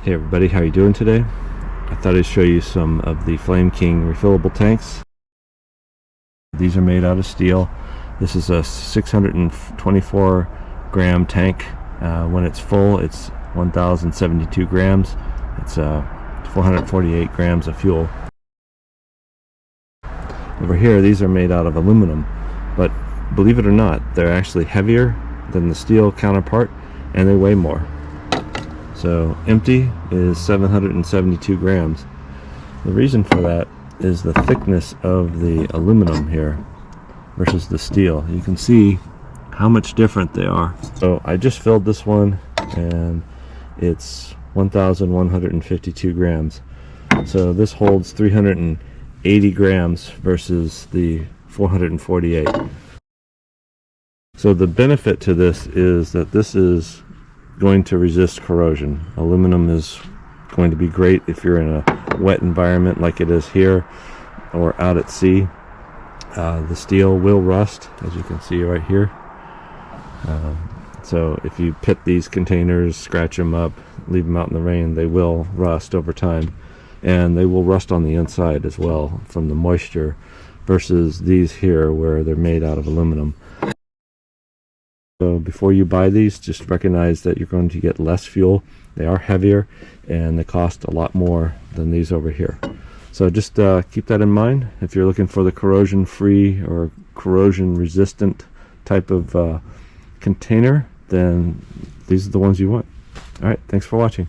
Hey everybody, how you doing today? I thought I'd show you some of the Flame King refillable tanks. These are made out of steel. This is a 624 gram tank. When it's full, it's 1,072 grams. It's 448 grams of fuel. Over here, these are made out of aluminum, but believe it or not, they're actually heavier than the steel counterpart, and they weigh more. So empty is 772 grams. The reason for that is the thickness of the aluminum here versus the steel. You can see how much different they are. So I just filled this one and it's 1,152 grams. So this holds 380 grams versus the 448. So the benefit to this is that this is going to resist corrosion. Aluminum is going to be great if you're in a wet environment like it is here or out at sea. The steel will rust, as you can see right here. So if you pit these containers, scratch them up, leave them out in the rain, they will rust over time, and they will rust on the inside as well from the moisture, versus these here where they're made out of aluminum. So before you buy these, just recognize that you're going to get less fuel. They are heavier and they cost a lot more than these over here. So just keep that in mind. If you're looking for the corrosion free or corrosion resistant type of container, then these are the ones you want. Alright, thanks for watching.